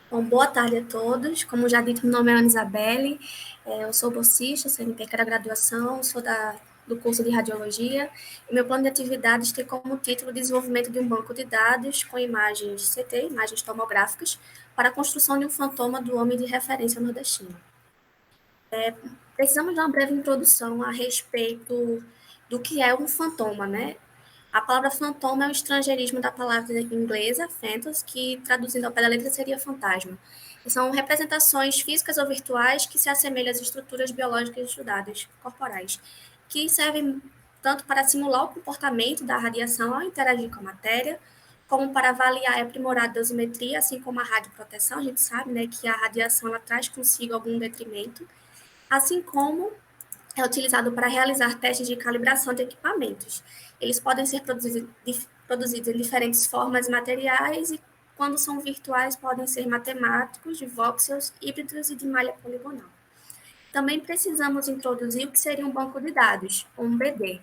Bom, boa tarde a todos. Como já dito, meu nome é Ana Isabelle, eu sou bolsista, CNPq da graduação, do curso de Radiologia, e meu plano de atividades tem como título Desenvolvimento de um banco de dados com imagens CT, imagens tomográficas, para a construção de um fantoma do homem de referência nordestino. Precisamos dar uma breve introdução a respeito do que é um fantoma, né? A palavra fantoma é um estrangeirismo da palavra inglesa, phantos, que traduzindo ao pé da letra seria fantasma. E são representações físicas ou virtuais que se assemelham às estruturas biológicas estudadas, corporais, que servem tanto para simular o comportamento da radiação ao interagir com a matéria, como para avaliar e aprimorar a dosimetria, assim como a radioproteção. A gente sabe, né, que a radiação ela traz consigo algum detrimento, assim como é utilizado para realizar testes de calibração de equipamentos. Eles podem ser produzidos em diferentes formas materiais e, quando são virtuais, podem ser matemáticos, de voxels, híbridos e de malha poligonal. Também precisamos introduzir o que seria um banco de dados, ou um BD.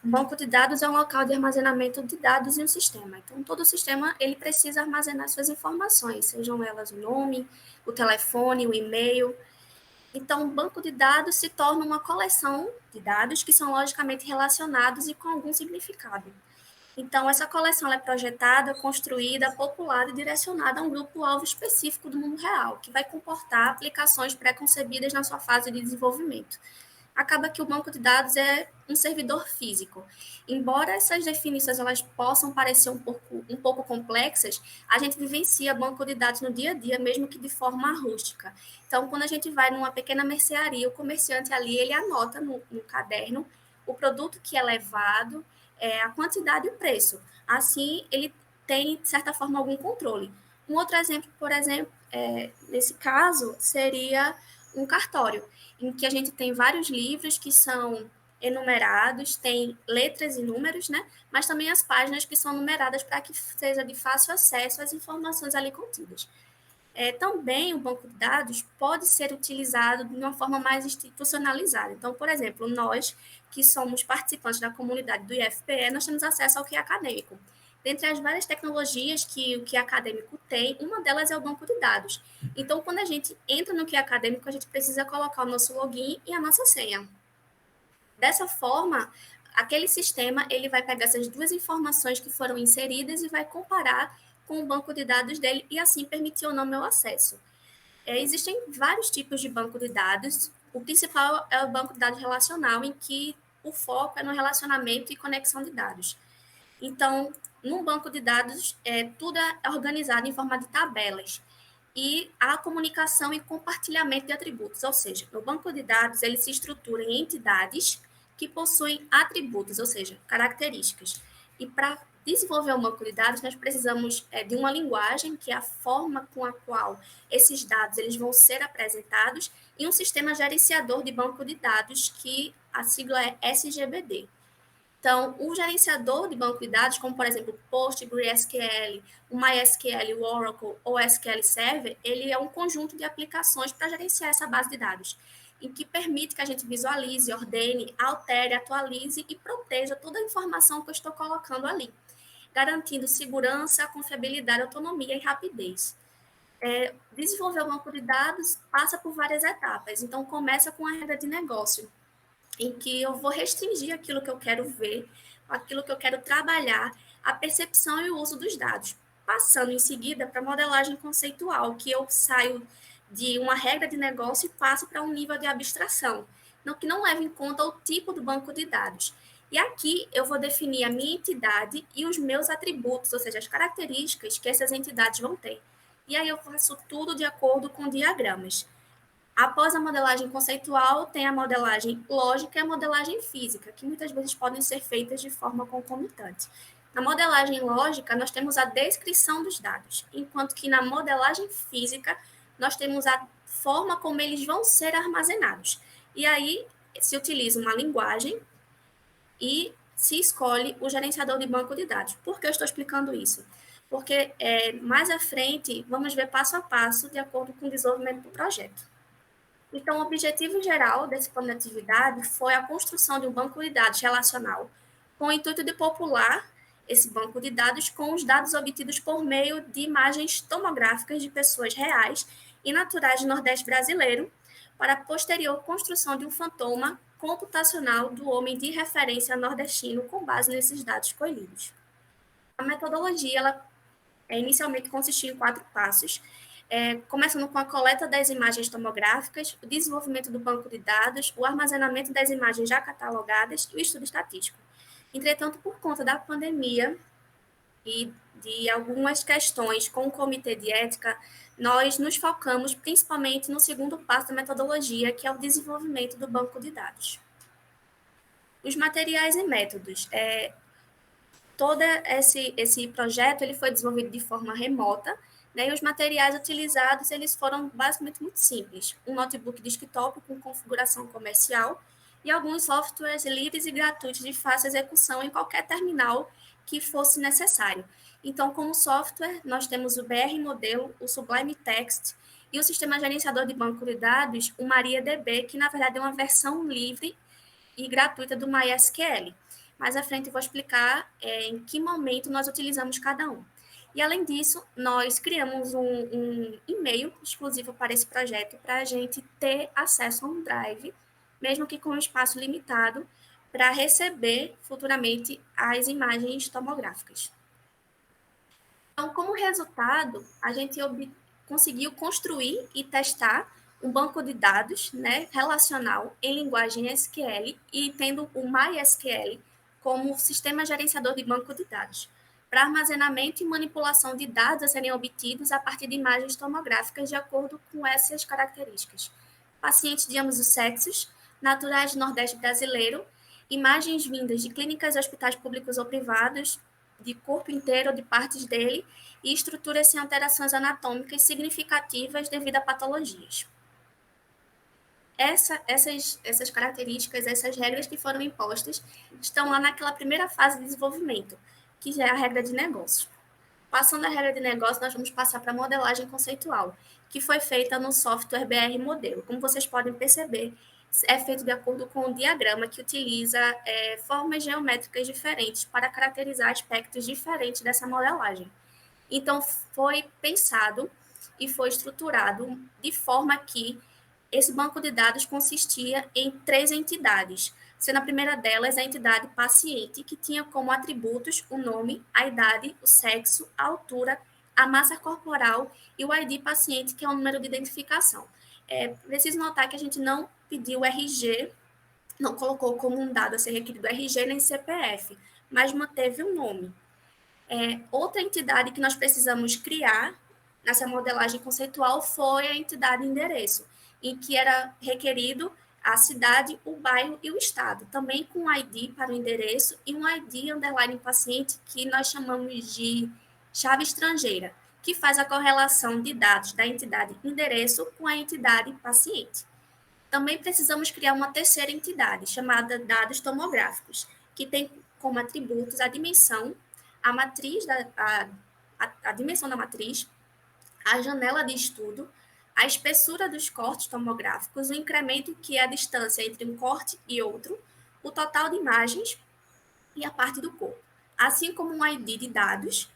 Um banco de dados é um local de armazenamento de dados em um sistema. Então, todo sistema ele precisa armazenar suas informações, sejam elas o nome, o telefone, o e-mail. Então, o banco de dados se torna uma coleção de dados que são logicamente relacionados e com algum significado. Então, essa coleção é projetada, construída, populada e direcionada a um grupo-alvo específico do mundo real, que vai comportar aplicações pré-concebidas na sua fase de desenvolvimento. Acaba que o banco de dados é um servidor físico. Embora essas definições elas possam parecer um pouco complexas, a gente vivencia banco de dados no dia a dia, mesmo que de forma rústica. Então, quando a gente vai numa pequena mercearia, o comerciante ali ele anota no caderno o produto que é levado, a quantidade e o preço. Assim, ele tem, de certa forma, algum controle. Um outro exemplo, por exemplo, nesse caso, seria um cartório, em que a gente tem vários livros que são enumerados, tem letras e números, né? Mas também as páginas que são numeradas para que seja de fácil acesso às informações ali contidas. Também o banco de dados pode ser utilizado de uma forma mais institucionalizada. Então, por exemplo, nós que somos participantes da comunidade do IFPE, nós temos acesso ao que é acadêmico. Dentre as várias tecnologias que o que é acadêmico tem, uma delas é o banco de dados. Então, quando a gente entra no que é acadêmico, a gente precisa colocar o nosso login e a nossa senha. Dessa forma, aquele sistema ele vai pegar essas duas informações que foram inseridas e vai comparar com o banco de dados dele e assim permitir ou não meu acesso. Existem vários tipos de banco de dados. O principal é o banco de dados relacional, em que o foco é no relacionamento e conexão de dados. Então, no banco de dados, tudo é organizado em forma de tabelas e há comunicação e compartilhamento de atributos, ou seja, o banco de dados ele se estrutura em entidades que possuem atributos, ou seja, características. E para desenvolver um banco de dados, nós precisamos de uma linguagem, que é a forma com a qual esses dados eles vão ser apresentados, e um sistema gerenciador de banco de dados, que a sigla é SGBD. Então, o gerenciador de banco de dados, como por exemplo o PostgreSQL, o MySQL, o Oracle ou o SQL Server, ele é um conjunto de aplicações para gerenciar essa base de dados, em que permite que a gente visualize, ordene, altere, atualize e proteja toda a informação que eu estou colocando ali, garantindo segurança, confiabilidade, autonomia e rapidez. Desenvolver o banco de dados passa por várias etapas. Então, começa com a regra de negócio, em que eu vou restringir aquilo que eu quero ver, aquilo que eu quero trabalhar, a percepção e o uso dos dados, passando em seguida para a modelagem conceitual, que eu saio de uma regra de negócio e passo para um nível de abstração, que não leva em conta o tipo do banco de dados. E aqui eu vou definir a minha entidade e os meus atributos, ou seja, as características que essas entidades vão ter. E aí eu faço tudo de acordo com diagramas. Após a modelagem conceitual, tem a modelagem lógica e a modelagem física, que muitas vezes podem ser feitas de forma concomitante. Na modelagem lógica, nós temos a descrição dos dados, enquanto que na modelagem física, nós temos a forma como eles vão ser armazenados. E aí se utiliza uma linguagem e se escolhe o gerenciador de banco de dados. Por que eu estou explicando isso? Porque mais à frente, vamos ver passo a passo, de acordo com o desenvolvimento do projeto. Então, o objetivo geral desse plano de atividade foi a construção de um banco de dados relacional com o intuito de popular esse banco de dados com os dados obtidos por meio de imagens tomográficas de pessoas reais e naturais do Nordeste brasileiro, para a posterior construção de um fantoma computacional do homem de referência nordestino com base nesses dados colhidos. A metodologia ela inicialmente consistia em 4 passos, começando com a coleta das imagens tomográficas, o desenvolvimento do banco de dados, o armazenamento das imagens já catalogadas e o estudo estatístico. Entretanto, por conta da pandemia e de algumas questões com o comitê de ética, nós nos focamos principalmente no segundo passo da metodologia, que é o desenvolvimento do banco de dados. Os materiais e métodos. Todo esse projeto ele foi desenvolvido de forma remota, né, e os materiais utilizados eles foram basicamente muito simples. Um notebook desktop com configuração comercial e alguns softwares livres e gratuitos de fácil execução em qualquer terminal que fosse necessário. Então, como software, nós temos o BR Modelo, o Sublime Text e o sistema gerenciador de banco de dados, o MariaDB, que na verdade é uma versão livre e gratuita do MySQL. Mais à frente eu vou explicar em que momento nós utilizamos cada um. E, além disso, nós criamos um e-mail exclusivo para esse projeto, para a gente ter acesso a um drive, mesmo que com um espaço limitado, para receber futuramente as imagens tomográficas. Então, como resultado, a gente conseguiu construir e testar um banco de dados, né, relacional em linguagem SQL e tendo o MySQL como sistema gerenciador de banco de dados, para armazenamento e manipulação de dados a serem obtidos a partir de imagens tomográficas de acordo com essas características. Pacientes de ambos os sexos, naturais do Nordeste brasileiro, imagens vindas de clínicas e hospitais públicos ou privados, de corpo inteiro ou de partes dele, e estruturas sem alterações anatômicas significativas devido a patologias. Essas características, essas regras que foram impostas, estão lá naquela primeira fase de desenvolvimento, que já é a regra de negócio. Passando a regra de negócio, nós vamos passar para a modelagem conceitual, que foi feita no software BR Modelo. Como vocês podem perceber, é feito de acordo com um diagrama que utiliza formas geométricas diferentes para caracterizar aspectos diferentes dessa modelagem. Então, foi pensado e foi estruturado de forma que esse banco de dados consistia em 3 entidades, sendo a primeira delas a entidade paciente, que tinha como atributos o nome, a idade, o sexo, a altura, a massa corporal e o ID paciente, que é o número de identificação. Preciso notar que a gente não pediu RG, não colocou como um dado a ser requerido RG nem CPF, mas manteve o nome. Outra entidade que nós precisamos criar nessa modelagem conceitual foi a entidade endereço, em que era requerido a cidade, o bairro e o estado, também com um ID para o endereço e um ID underline paciente, que nós chamamos de chave estrangeira, que faz a correlação de dados da entidade endereço com a entidade paciente. Também precisamos criar uma terceira entidade, chamada dados tomográficos, que tem como atributos a dimensão, a matriz, a dimensão da matriz, a janela de estudo, a espessura dos cortes tomográficos, o incremento que é a distância entre um corte e outro, o total de imagens e a parte do corpo, assim como um ID de dados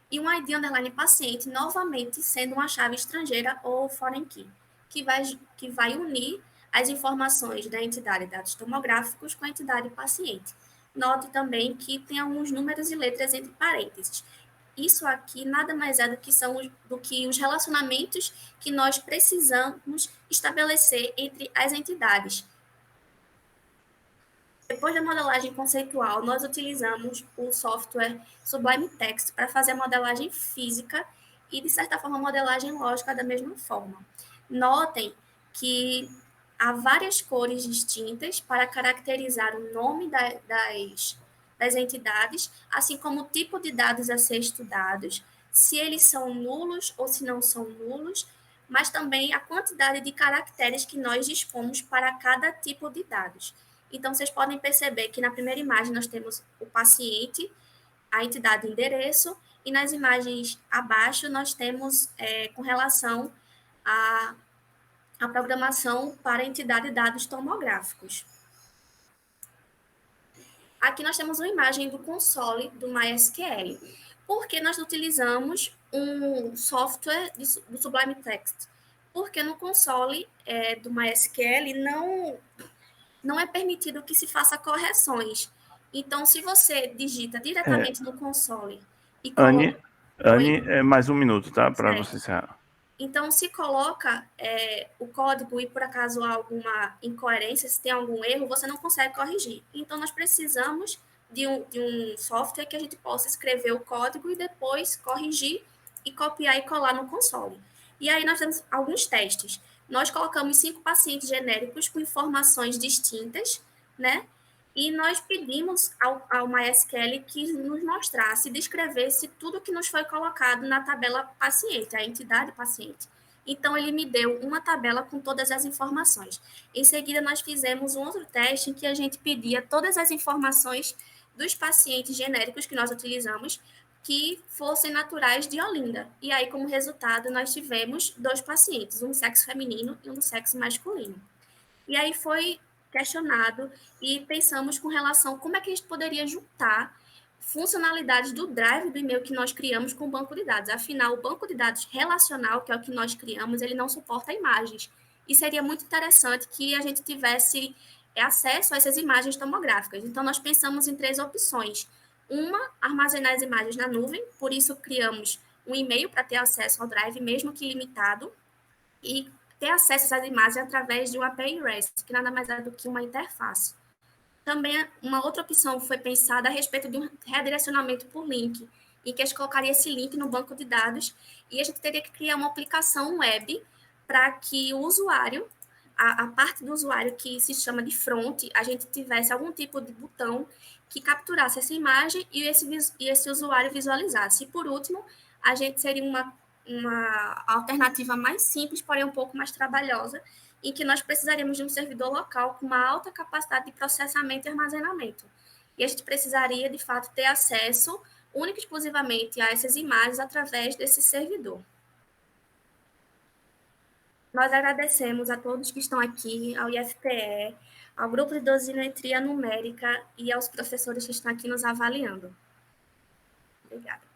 e um ID underline paciente, novamente sendo uma chave estrangeira ou foreign key, que vai unir as informações da entidade dados tomográficos com a entidade paciente. Note também que tem alguns números e letras entre parênteses. Isso aqui nada mais é do que os relacionamentos que nós precisamos estabelecer entre as entidades. Depois da modelagem conceitual, nós utilizamos o software Sublime Text para fazer a modelagem física e, de certa forma, a modelagem lógica da mesma forma. Notem que há várias cores distintas para caracterizar o nome das entidades, assim como o tipo de dados a ser estudados, se eles são nulos ou se não são nulos, mas também a quantidade de caracteres que nós dispomos para cada tipo de dados. Então, vocês podem perceber que na primeira imagem nós temos o paciente, a entidade endereço, e nas imagens abaixo nós temos com relação à programação para a entidade de dados tomográficos. Aqui nós temos uma imagem do console do MySQL. Por que nós utilizamos um software do Sublime Text? Porque no console do MySQL não é permitido que se faça correções. Então, se você digita É, diretamente no console e coloca... Anne, Oi? é mais um minuto, tá? Para você Certo. encerrar. Então, se coloca o código e por acaso há alguma incoerência, se tem algum erro, você não consegue corrigir. Então, nós precisamos de um software que a gente possa escrever o código e depois corrigir e copiar e colar no console. E aí nós temos alguns testes. Nós colocamos 5 pacientes genéricos com informações distintas, né? E nós pedimos ao MySQL que nos mostrasse, descrevesse tudo que nos foi colocado na tabela paciente, a entidade paciente. Então, ele me deu uma tabela com todas as informações. Em seguida, nós fizemos um outro teste em que a gente pedia todas as informações dos pacientes genéricos que nós utilizamos que fossem naturais de Olinda. E aí, como resultado, nós tivemos 2 pacientes, um do sexo feminino e um do sexo masculino. E aí foi questionado e pensamos com relação a como é que a gente poderia juntar funcionalidades do drive do e-mail que nós criamos com o banco de dados. Afinal, o banco de dados relacional, que é o que nós criamos, ele não suporta imagens. E seria muito interessante que a gente tivesse acesso a essas imagens tomográficas. Então, nós pensamos em 3 opções. Uma, armazenar as imagens na nuvem, por isso criamos um e-mail para ter acesso ao drive, mesmo que limitado, e ter acesso às imagens através de uma API REST, que nada mais é do que uma interface. Também uma outra opção foi pensada a respeito de um redirecionamento por link, em que a gente colocaria esse link no banco de dados e a gente teria que criar uma aplicação web para que o usuário, a parte do usuário que se chama de front, a gente tivesse algum tipo de botão que capturasse essa imagem e esse usuário visualizasse. E, por último, a gente seria uma alternativa mais simples, porém um pouco mais trabalhosa, em que nós precisaríamos de um servidor local com uma alta capacidade de processamento e armazenamento. E a gente precisaria, de fato, ter acesso único e exclusivamente a essas imagens através desse servidor. Nós agradecemos a todos que estão aqui, ao IFPE, ao grupo de dosimetria numérica e aos professores que estão aqui nos avaliando. Obrigada.